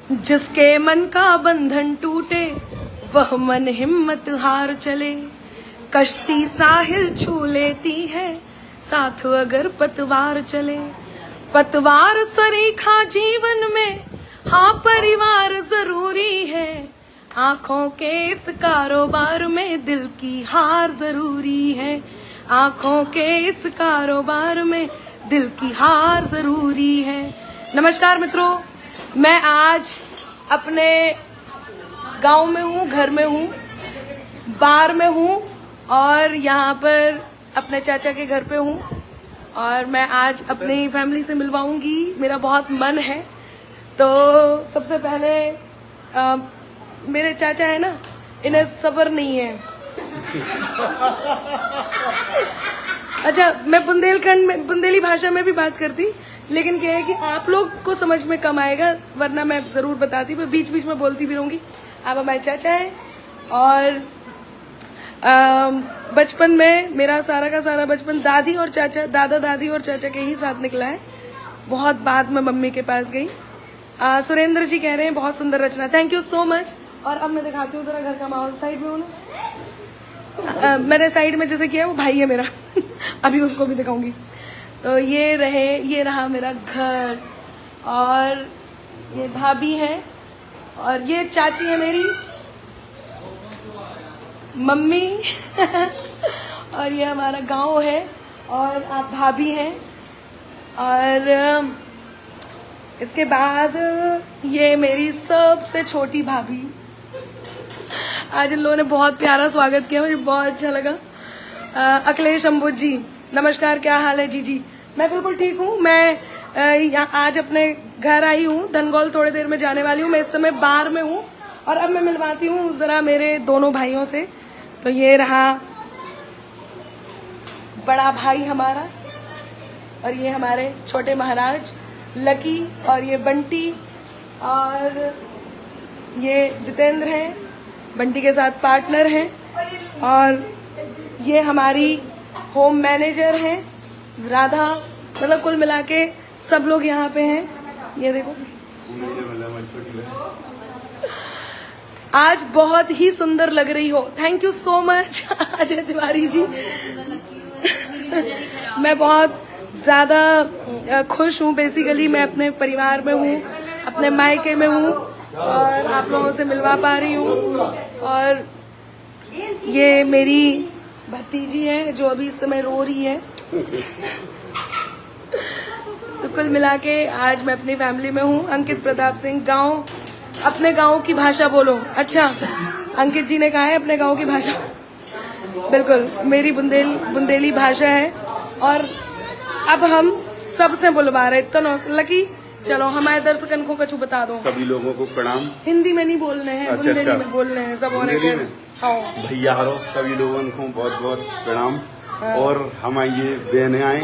जिसके मन का बंधन टूटे वह मन हिम्मत हार चले। कश्ती साहिल छू लेती है साथ अगर पतवार चले। पतवार सरीखा जीवन में हाँ परिवार जरूरी है। आंखों के इस कारोबार में दिल की हार जरूरी है। आंखों के इस कारोबार में दिल की हार जरूरी है। नमस्कार मित्रों, मैं आज अपने गांव में हूँ, घर में हूँ, बार में हूँ और यहाँ पर अपने चाचा के घर पे हूँ और मैं आज अपनी फैमिली से मिलवाऊंगी। मेरा बहुत मन है। तो सबसे पहले मेरे चाचा है ना, इन्हें सब्र नहीं है। अच्छा, मैं बुंदेलखंड में बुंदेली भाषा में भी बात करती, लेकिन क्या है कि आप लोग को समझ में कम आएगा, वरना मैं जरूर बताती। मैं बीच बीच में बोलती भी रहूंगी। आप हमारे चाचा हैं और बचपन में मेरा सारा का सारा बचपन दादी और चाचा, दादा दादी और चाचा के ही साथ निकला है। बहुत बाद में मम्मी के पास गई। सुरेंद्र जी कह रहे हैं बहुत सुंदर रचना, थैंक यू सो मच। और अब मैं दिखाती हूँ जरा घर का माहौल। साइड में हूँ ना, मैंने साइड में जैसे किया, वो भाई है मेरा अभी उसको भी दिखाऊंगी। तो ये रहा मेरा घर और ये भाभी है और ये चाची है मेरी मम्मी और ये हमारा गांव है और आप भाभी हैं। और इसके बाद ये मेरी सबसे छोटी भाभी। आज इन लोगों ने बहुत प्यारा स्वागत किया, मुझे बहुत अच्छा लगा। अखिलेश अम्बुज जी नमस्कार, क्या हाल है? जी मैं बिल्कुल ठीक हूँ। मैं आज अपने घर आई हूँ, धनगौल थोड़ी देर में जाने वाली हूँ। मैं इस समय बार में हूँ और अब मैं मिलवाती हूँ जरा मेरे दोनों भाइयों से। तो ये रहा बड़ा भाई हमारा और ये हमारे छोटे महाराज लकी और ये बंटी और ये जितेंद्र हैं, बंटी के साथ पार्टनर हैं। और ये हमारी होम मैनेजर हैं राधा। मतलब कुल मिला के सब लोग यहाँ पे हैं। ये देखो, आज बहुत ही सुंदर लग रही हो। Thank you so much Ajay Tiwari ji. मैं बहुत ज्यादा खुश हूँ। बेसिकली मैं अपने परिवार में हूँ, अपने मायके में हूँ और आप लोगों से मिलवा पा रही हूँ। और ये मेरी भतीजी है जो अभी इस समय रो रही है। तो कुल मिला के आज मैं अपनी फैमिली में हूँ। अंकित प्रताप सिंह, गांव, अपने गांव की भाषा बोलो। अच्छा, अंकित जी ने कहा है अपने गांव की भाषा। बिल्कुल, मेरी बुंदेली भाषा है और अब हम सबसे बुलवा रहे। तो लकी, चलो हमारे दर्शकन को कछु बता दो। सभी लोगों को प्रणाम। हिंदी में नहीं बोलने हैं, बुंदेली में बोलने हैं सब। और भैया हरो सभी लोगों को बहुत बहुत प्रणाम। और हमारी ये बहनें आए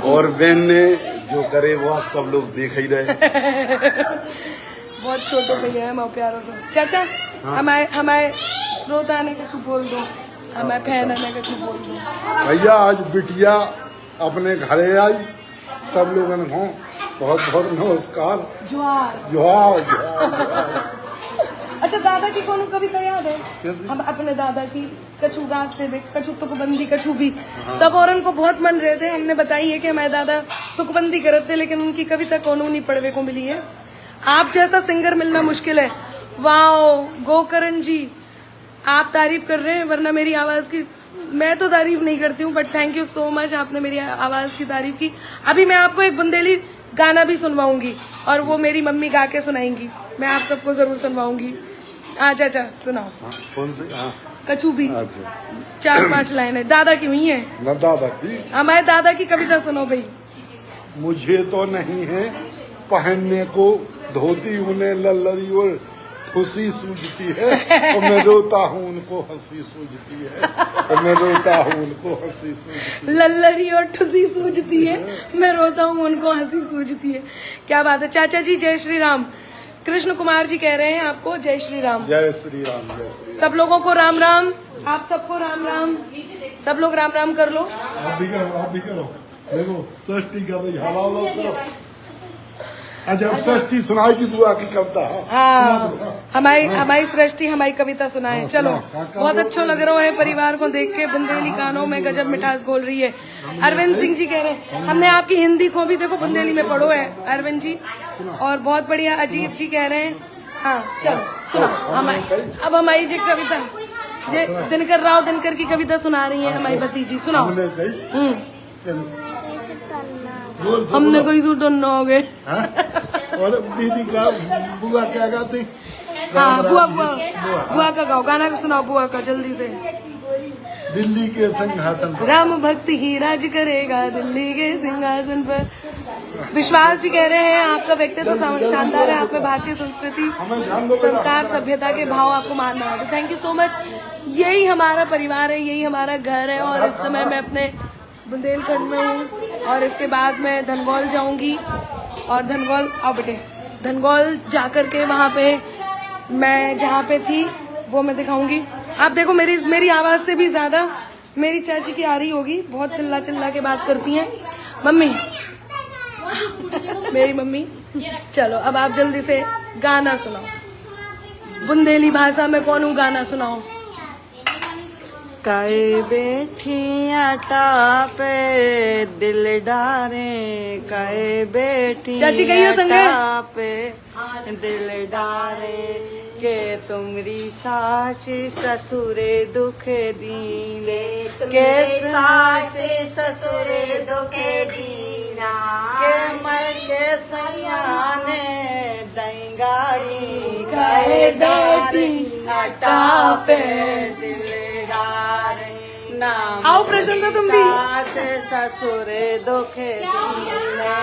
और बहन ने जो करे वो आप सब लोग देख ही रहे। बहुत छोटे भैया है, मैं प्यारों से। चाचा, हमारे श्रोता ने कुछ बोल दो, हमारे फैन ने कुछ बोल दो। भैया आज बिटिया अपने घरे आई, सब लोगों को बहुत बहुत नमस्कार। जोहार। अच्छा, दादा की कौन कविता याद है? हम अपने दादा की कछु गाते हुए, कछु तुकबंदी, कछु भी सब औरन को बहुत मन रहे थे। हमने बताई है कि हमारे दादा तुकबंदी करते थे, लेकिन उनकी कविता कौन नहीं पढ़वे को मिली है। आप जैसा सिंगर मिलना मुश्किल है। वाओ गोकरण जी, आप तारीफ कर रहे हैं, वरना मेरी आवाज की मैं तो तारीफ नहीं करती हूँ, but thank you so much, आपने मेरी आवाज की तारीफ की। अभी मैं आपको एक बुंदेली गाना भी सुनवाऊंगी और वो मेरी मम्मी गा के सुनाएंगी। मैं आप सबको जरूर सुनवाऊंगी। चाचा सुनाओ। कौन से? कछु भी 4-5 लाइनें दादा की हुई है। न दादा की, हमारे दादा की कविता सुनो भाई। मुझे तो नहीं है पहनने को धोती, उन्हें लल्लरी और खुशी सूझती है और मैं रोता हूँ उनको हंसी सूझती है। और मैं रोता हूँ उनको हंसी सूझती है। लल्लरी और ठुसी सूझती है, मैं रोता हूँ उनको हंसी सूझती है। क्या बात है चाचा जी। जय श्री राम। कृष्ण कुमार जी कह रहे हैं आपको जय श्री राम। जय श्री राम। जय श्री राम। सब लोगों को राम राम। आप सबको राम राम। सब लोग राम राम कर लो। आप भी करो, आप भी करो। देखो षष्ठी कर रही, हवा करो। अच्छा अब षष्ठी सुनाएगी बुआ की कविता। हाँ, हमारी सृष्टि हमारी कविता सुनाए। चलो, बहुत अच्छा लग रहा है परिवार को देख के। बुंदेली कानों में गजब मिठास घोल रही है। अरविंद सिंह जी कह रहे हैं हमने आपकी हिंदी को भी देखो बुंदेली में पढ़ो है अरविंद जी, और बहुत बढ़िया। अजीत जी कह रहे हैं हाँ चलो सुनो अब हमारी जी कविता दिनकर राव दिनकर की कविता सुना रही है हमारी भतीजी। सुनाओ। हमने कोई सूट हो गए। और दीदी का बुआ क्या गाती? हाँ बुआ का गाओ, गाना का सुनाओ बुआ का जल्दी से। दिल्ली के सिंहासन पर राम भक्त ही राज करेगा दिल्ली के सिंहासन पर। विश्वास जी कह रहे हैं आपका व्यक्तित्व तो शानदार है, आप में भारतीय संस्कृति संस्कार सभ्यता के भाव आपको मानना है। Thank you so much. यही हमारा परिवार है, यही हमारा घर है। और इस समय मैं अपने बुंदेलखंड में हूँ और इसके बाद मैं धनगौल जाऊंगी और धनगौल आओ बेटे, धनगौल जाकर के वहाँ पे मैं जहाँ पे थी वो मैं दिखाऊंगी। आप देखो मेरी आवाज से भी ज्यादा मेरी चाची की आ रही होगी, बहुत चिल्ला चिल्ला के बात करती हैं मम्मी मेरी मम्मी। चलो अब आप जल्दी से गाना सुनाओ, बुंदेली भाषा में कौन गाना सुनाओ। काए बैठी आटा पे दिल डारे, काए बैठी चाची कहियो संगे आटा पे दिल डारे, के तुमरी सास ससुरे दुख दीने, के सास ससुरे दुख दीना, के मैं के सयाने दंगारी, काए बैठी आटा पे दिल आओ प्रश्न तो तुम भी। सास ससुर दुखे दीना,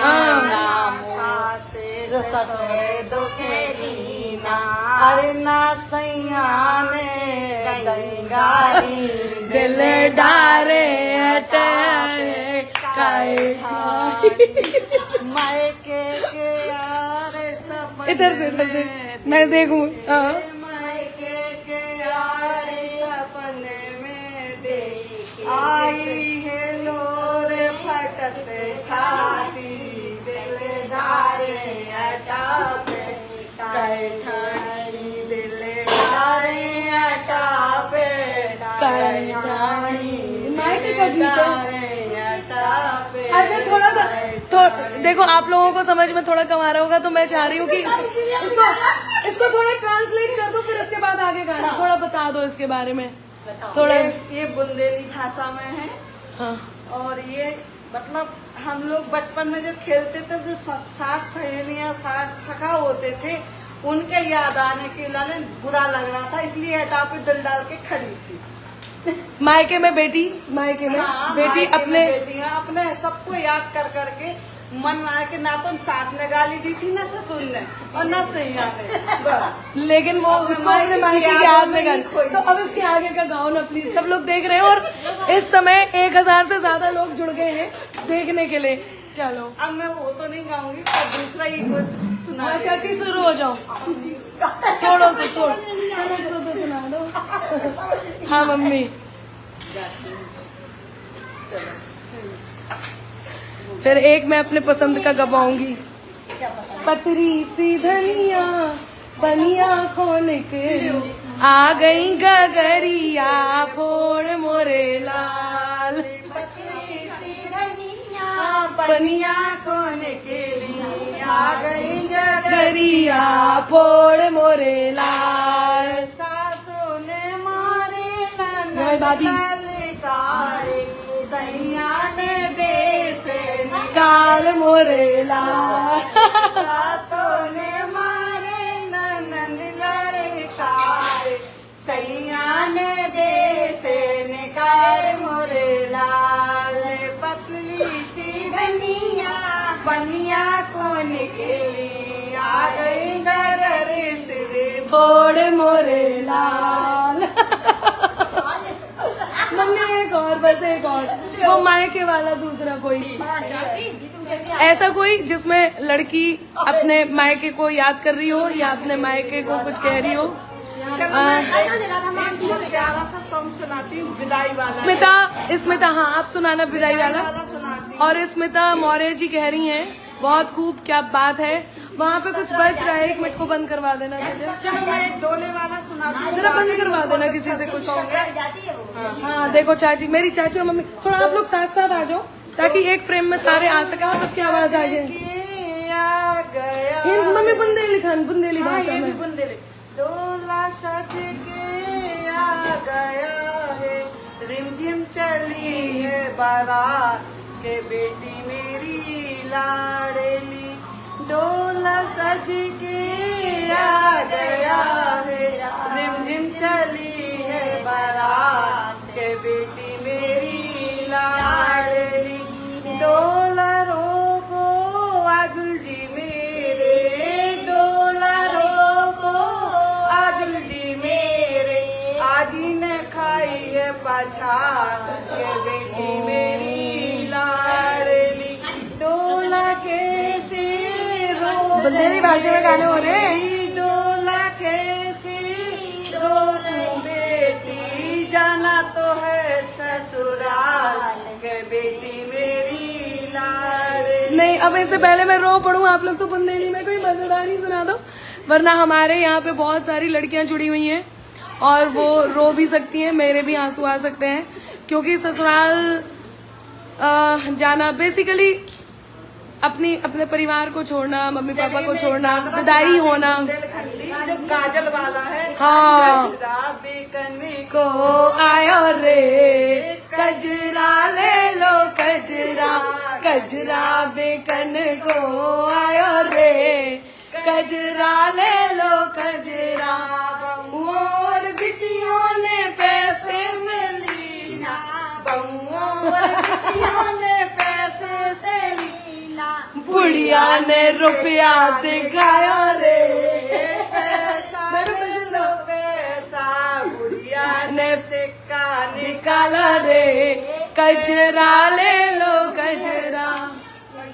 नाम सास ससुर दुखे दीना, अरे ना सैयाने दंगारी दिल डारे हटाए काए मायके के यार सपने, इधर से मैं देखूं। मायके के यार सपने में देखी आई है लोर फटत छाती, दिल डारे अटापे कैठानी, दिल डारे अटापे कैठानी, मायके का गीत डारे अटापे। अच्छा थोड़ा सा देखो आप लोगों को समझ में थोड़ा कम आ रहा होगा, तो मैं चाह रही हूँ कि इसको थोड़ा ट्रांसलेट कर दो, फिर उसके बाद आगे गाना थोड़ा बता दो इसके बारे में थोड़ा। ये बुंदेली भाषा में है। हाँ। और ये मतलब हम लोग बचपन में जो खेलते थे, जो सास सहेलियां सास सखा होते थे, उनके याद आने के लिए बुरा लग रहा था, इसलिए हटा पे दिल डाल के खड़ी थी। मायके में बेटी, मायके में बेटी अपने बेटियां अपने सबको याद कर करके मन आया कि ना तो सास ने गाली दी थी ना ससुर ने और ना सैया ने, बस। लेकिन वो उसको अपने मायके की याद में गाली। तो अब इसके आगे का गाओ ना प्लीज, सब लोग देख रहे हैं और इस समय 1000 से ज्यादा लोग जुड़ गए हैं देखने के लिए। चलो अब मैं वो तो नहीं गाऊंगी, पर दूसरा ही कुछ सुना। चाची शुरू हो जाओ, थोड़ा सा तो सुना दो। हाँ मम्मी। फिर एक मैं अपने पसंद का गवाऊंगी। पतरी सी धनिया बनिया खोन के आ गई गगरिया फोड़ मोरे लाल, पतली सी धनिया बनिया कोन के लिए आ गई गगरिया फोड़ मोरे लाल। सासू ने मारे भाई भाभी। तारे, सैया ने देश काल मोरे लाल। सासू ने मारे ननद लड़कारे, सैया ने देश निकार मोरे लाल। पतली सी धनिया बनिया कोन के लिए आ गई घर से फोड़ मोरे लाल। मम्मी एक और, बस एक और, वो मायके वाला दूसरा कोई ऐसा कोई जिसमें लड़की अपने मायके को याद कर रही हो या अपने मायके को कुछ कह रही हो। प्यारा सा सॉन्ग सुनाती हूँ, विदाई वाला। स्मिता हाँ आप सुनाना विदाई वाला। और स्मिता मौर्य जी कह रही हैं बहुत खूब, क्या बात है। वहाँ पे कुछ बज रहा है, 1 मिनट को बंद करवा देना मुझे। चलो मैं एक डोले वाला सुना दूं। जरा बंद करवा देना किसी से कुछ। हाँ देखो चाची, मेरी चाची और मम्मी, थोड़ा आप लोग साथ साथ आ जाओ ताकि एक फ्रेम में सारे आ सके और सबकी आवाज आ जाए। आ गया मम्मी बुंदेली खान, बुंदेली हाँ, भाषा ये भी में। बुंदेली। डोला सज के आ गया है, रिमझिम चली है बारात के बेटी मेरी लाडली। डोला सज के आ गया है, रिमझिम चली है बारात के बेटी मेरी लाडली। डोला रोको आजुल जी मेरे, डोला रोको आजुल जी मेरे, आज ही ने खाई है पछाड़ के बेटी मेरी लाडली। डोला कैसे बुंदेली भाषा में गाने हो रहे हैं। डोला कैसे रोकूं बेटी, जाना तो है ससुराल के बेटी मेरी लाडली। नहीं, अब इससे पहले मैं रो पड़ूं, आप लोग तो बुंदेली में कोई मजेदार ही सुना दो, वरना हमारे यहाँ पे बहुत सारी लड़कियां जुड़ी हुई हैं और वो रो भी सकती हैं, मेरे भी आंसू आ सकते हैं, क्योंकि ससुराल जाना बेसिकली अपने परिवार को छोड़ना, मम्मी पापा को छोड़ना, विदाई होना। जो काजल वाला है, हाँ। गजरा बेकने को आयो रे कजरा ले लो कजरा, कजरा बेकन को आयो रे कजरा ले लो कजरा। और बिटियों ने पैसे से लीना, बहुओं और बिटियों ने पैसे से लीना, बुढ़िया ने रुपया दिखाया रे, पैसा ले लो पैसा, बुढ़िया ने सिक्का निकाला रे कजरा ले लो कजरा।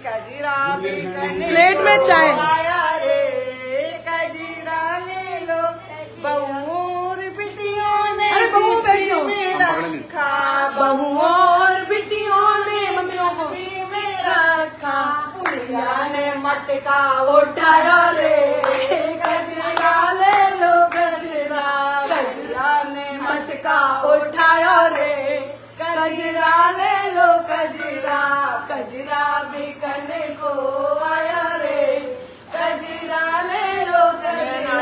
कजरा बेकने प्लेट में चाय। आया रे, कजरा ले लो। बहुओं और बिटियों ने अरे बहुओं बैठो। में रखा, बहुओं और बिटियों ने मम्मियों को में रखा, बुढ़िया ने मटका उठाया रे कजरा ले लो कजरा, कजरा ने मटका उठाया रे कजरा ले लो कजरा, कजरा बिकने को आया रे कजरा ले लो कजरा।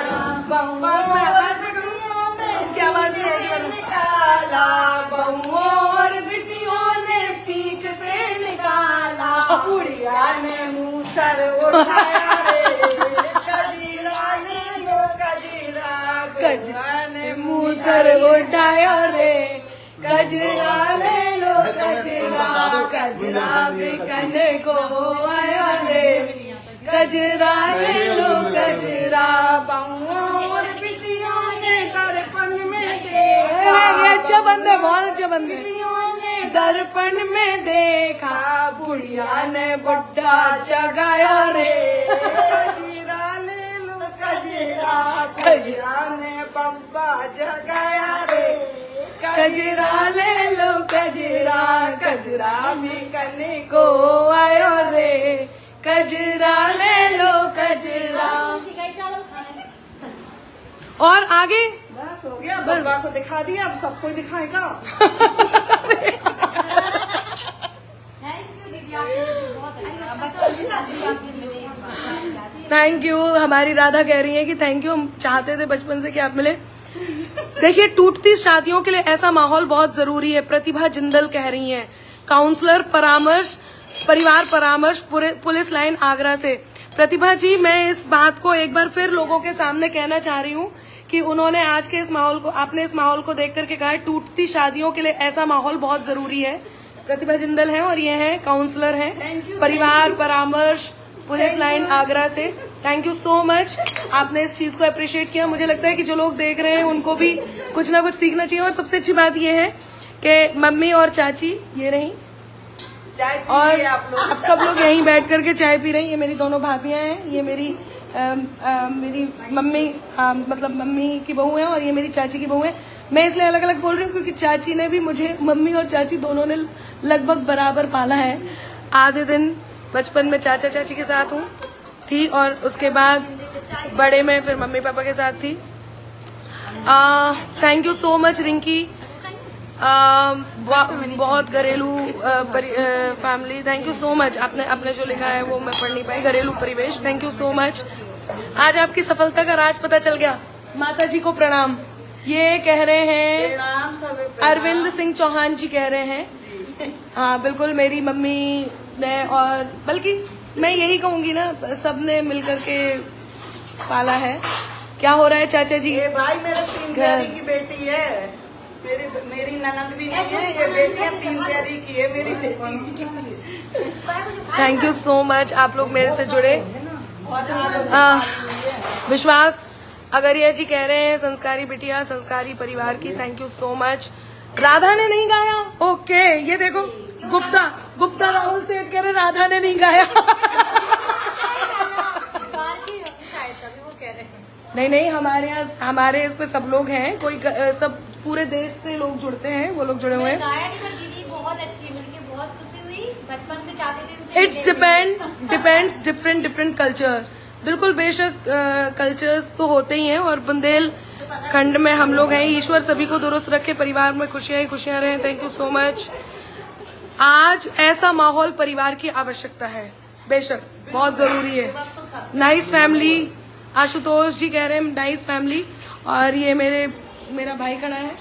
निकाला, बहुओं और बिटियों ने सीख से निकाला, बुढ़िया ने मुँह सर उठाया रे, कजरा ले लो कजरा, कजरा ने मुँह सर उठाया रे कजरा ले लो कजरा, कजरा बिकने को आया रे कजरा ले लो कजरा। बहुओं और बिटियों ने दर्पण में ये अच्छा बंद है, बहुत अच्छा बंद है। बिटियों ने दर्पण में देखा बुढ़िया ने बुढ़ा जगाया रे कजरा ले लो कजरा, कजरा ने बब्बा जगाया रे, कजरा ले लो कजरा, कजरा बिकने को आयो रे कजरा ले लो कजरा। और आगे बस हो गया, बब्बा को दिखा दिया, अब सबको दिखाएगा। Thank you. हमारी राधा कह रही है कि थैंक यू, हम चाहते थे बचपन से कि आप मिले। देखिए, टूटती शादियों के लिए ऐसा माहौल बहुत जरूरी है। प्रतिभा जिंदल कह रही हैं, काउंसलर परामर्श, परिवार परामर्श, पुलिस लाइन आगरा से। प्रतिभा जी, मैं इस बात को एक बार फिर लोगों के सामने कहना चाह रही हूँ कि उन्होंने आज के इस माहौल को, आपने इस माहौल को देख करके कहा है टूटती शादियों के लिए ऐसा माहौल बहुत जरूरी है। प्रतिभा जिंदल है और ये है काउंसलर हैं परिवार परामर्श, पुलिस लाइन आगरा से। थैंक यू सो मच, आपने इस चीज को अप्रिशिएट किया। मुझे लगता है कि जो लोग देख रहे हैं उनको भी कुछ ना कुछ सीखना चाहिए। और सबसे अच्छी बात ये है कि मम्मी और चाची ये रही चाय और पीजिए आप लोग। आप सब लोग यहीं बैठ करके चाय पी रही हैं। ये मेरी दोनों भाभियां हैं, ये मेरी मेरी मम्मी मतलब मम्मी की बहू है और ये मेरी चाची की बहू है। मैं इसलिए अलग अलग बोल रही हूँ क्योंकि चाची ने भी मुझे, मम्मी और चाची दोनों ने लगभग बराबर पाला है। आधे दिन बचपन में चाचा चाची के साथ हूँ थी और उसके बाद बड़े में फिर मम्मी पापा के साथ थी। Thank you so much Rinki, बहुत घरेलू family, thank you so much. आपने जो लिखा है वो मैं पढ़ नहीं पाई, घरेलू परिवेश, थैंक यू सो मच। आज आपकी सफलता का राज पता चल गया। माता जी को प्रणाम, ये कह रहे हैं अरविंद सिंह चौहान जी कह रहे हैं। हाँ बिल्कुल, मेरी मम्मी ने, और बल्कि मैं यही कहूंगी ना, सबने मिलकर के पाला है। क्या हो रहा है चाचा जी? ये भाई मेरे 3 प्यारी की बेटी है, मेरी ननद भी नहीं है, ये बेटियां 3 प्यारी की है मेरी बेटी। थैंक यू सो मच, आप लोग मेरे से जुड़े। विश्वास अगरिया जी कह रहे हैं संस्कारी बिटिया, संस्कारी परिवार की, thank you so much. Radha ने नहीं गाया, ओके, ये देखो गुप्ता राहुल सेठ कह रहे राधा ने नहीं गाया। नहीं, हमारे इस पे सब लोग हैं, कोई सब पूरे देश से लोग जुड़ते हैं, वो लोग जुड़े हुए हैं। दीदी बहुत अच्छी, मिलके बहुत खुशी हुई, बचपन से चाहते थे। इट्स डिपेंड्स डिफरेंट कल्चर, बिल्कुल बेशक कल्चर्स तो होते ही हैं, और बुंदेलखंड में हम लोग हैं। ईश्वर सभी को दुरुस्त रखे, परिवार में खुशियां ही खुशियां रहें। Thank you so much. आज ऐसा माहौल परिवार की आवश्यकता है, बेशक बहुत जरूरी है। नाइस फैमिली, आशुतोष जी कह रहे हैं नाइस फैमिली। और ये मेरा भाई खड़ा है,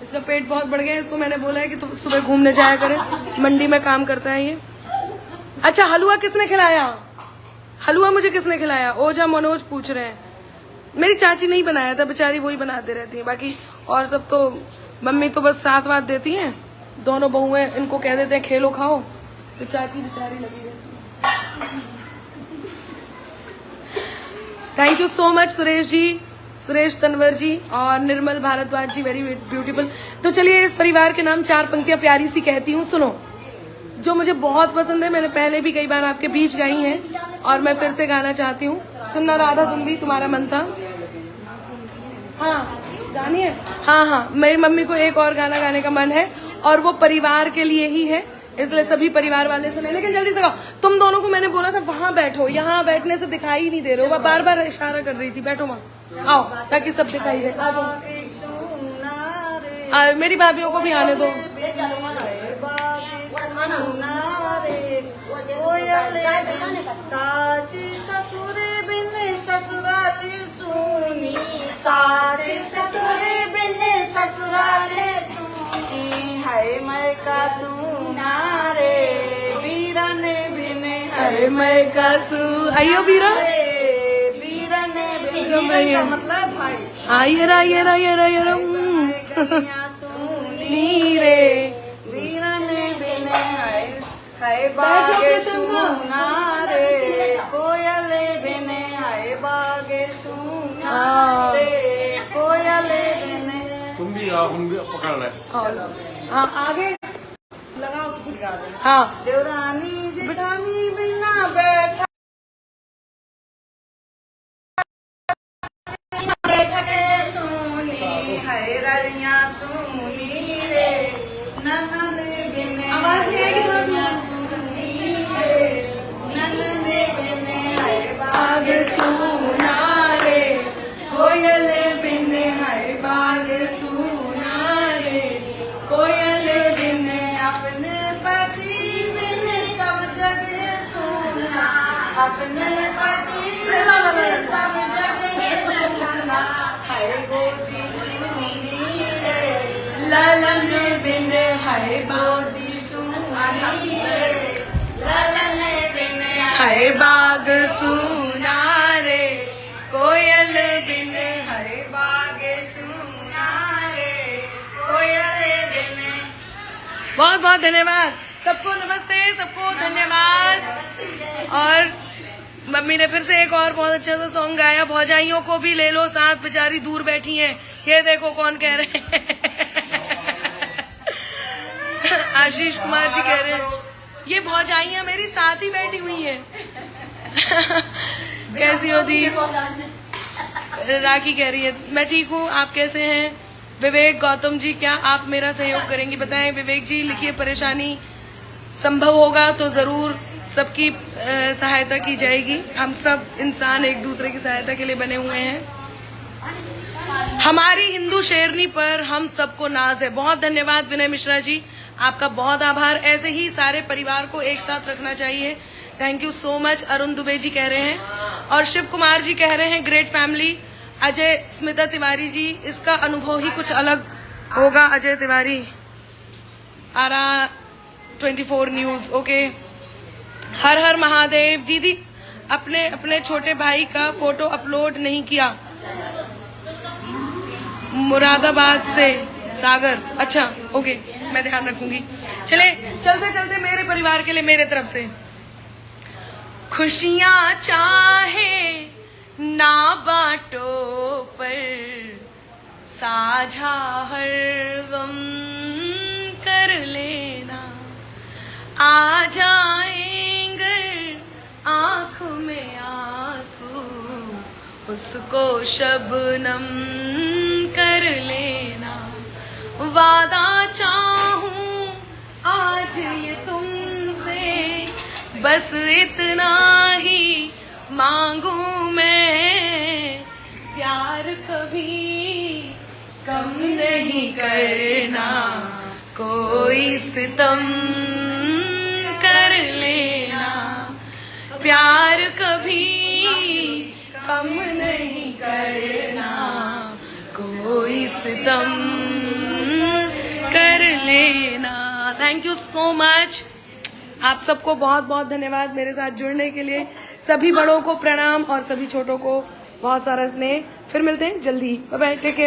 इसका पेट बहुत बढ़ गया है, इसको मैंने बोला है कि तुम सुबह घूमने जाया करें, मंडी में काम करता है ये। अच्छा, हलवा किसने खिलाया? हलवा मुझे किसने खिलाया? ओझा मनोज पूछ रहे हैं। मेरी चाची नहीं बनाया था, बेचारी वही बनाते रहती है, बाकी और सब तो मम्मी तो बस साथ वाथ देती हैं। दोनों बहुएं इनको कह देते हैं खेलो खाओ, तो चाची बेचारी लगी रहती है। Thank you so much Suresh ji, Suresh Tanwar ji और निर्मल भारद्वाज जी, वेरी ब्यूटीफुल। तो चलिए इस परिवार के नाम 4 पंक्तियां प्यारी सी कहती हूँ, सुनो, जो मुझे बहुत पसंद है। मैंने पहले भी कई बार आपके बीच गाई हैं और मैं फिर से गाना चाहती हूँ। सुनना राधा तुम भी, तुम्हारा मन था। हाँ जानिए, हाँ, मेरी मम्मी को एक और गाना गाने का मन है और वो परिवार के लिए ही है, इसलिए सभी परिवार वाले सुने। लेकिन जल्दी से गाओ। तुम दोनों को मैंने बोला था वहां बैठो, यहाँ बैठने से दिखाई नहीं दे रहे हो, बार बार इशारा कर रही थी, बैठो वहाँ, आओ ताकि सब दिखाई दे। आ जाओ, मेरी भाभीियों को भी आने दो। सासी ससुरे बिन ससुराली सुनी, सासी ससुरे बिन ससुराली सुनी, हाय मैं का सुना रे वीरन बिन, हाय मैं का सु, आइयो वीरा, वीरन बिन का मतलब भाई, आइए सुनी रे वीरन बिन, हाय बागे सुना रे कोयल बिन, हाय बागे सुना रे कोयल बिन। तुम भी आओ, हम भी पकड़ ले। हाँ आगे लगा उसको गा दे। हाँ, देवरानी जेठानी बिना बैठा के सुनी, हाय रलियां सुनी रे ननद बिन, आवाज नहीं आएगी थोड़ा सा। बाग सुना रे कोयल बिन, हाय बाग सुना रे कोयल बिन, अपने पति बिन सब जगह सुना, अपने पति बिन सब जगह सुना, हाय गोदी सुनी रे ललन बिन, हाय गोदी सुनी रे ललन बिन, हाय बाग सुना रे कोयल बिन, हाय बाग सुना रे कोयल बिन। बहुत बहुत धन्यवाद सबको, नमस्ते सबको, धन्यवाद। और मम्मी ने फिर से एक और बहुत अच्छा सा सॉन्ग गाया। भौजाइयों को भी ले लो साथ, बेचारी दूर बैठी हैं, ये देखो कौन कह रहे हैं। आशीष कुमार जी कह रहे हैं ये भौजाइयां मेरी साथ ही बैठी हुई हैं। कैसी हो दी? राखी कह रही है मैं ठीक हूँ, आप कैसे हैं? विवेक गौतम जी, क्या आप मेरा सहयोग करेंगी? बताएं विवेक जी, लिखिए, परेशानी संभव होगा तो जरूर सबकी सहायता की जाएगी। हम सब इंसान एक दूसरे की सहायता के लिए बने हुए हैं। हमारी हिंदू शेरनी पर हम सबको नाज है। बहुत धन्यवाद विनय मिश्रा जी, आपका बहुत आभार। ऐसे ही सारे परिवार को एक साथ रखना चाहिए। Thank you so much. Arun Dube ji कह रहे हैं और शिव कुमार जी कह रहे हैं ग्रेट फैमिली। अजय स्मिता तिवारी जी, इसका अनुभव ही कुछ अलग होगा। अजय तिवारी, आरा 24 न्यूज, ओके। हर हर महादेव। दीदी अपने अपने छोटे भाई का फोटो अपलोड नहीं किया, मुरादाबाद से सागर। अच्छा ओके, मैं ध्यान रखूंगी। चले चलते चलते मेरे परिवार के लिए मेरे तरफ से खुशियां चाहे ना बांटो पर साझा हर गम कर लेना। आ जाएंगे आँख में आंसू उसको शबनम कर लेना। वादा चाहूं आज ये तुमसे, बस इतना ही मांगू मैं। प्यार कभी कम नहीं करना, कोई सितम कर लेना। प्यार कभी कम नहीं करना, कोई सितम कर लेना। Thank you so much. आप सबको बहुत बहुत धन्यवाद मेरे साथ जुड़ने के लिए। सभी बड़ों को प्रणाम और सभी छोटों को बहुत सारा स्नेह। फिर मिलते हैं जल्दी। Bye bye, take care.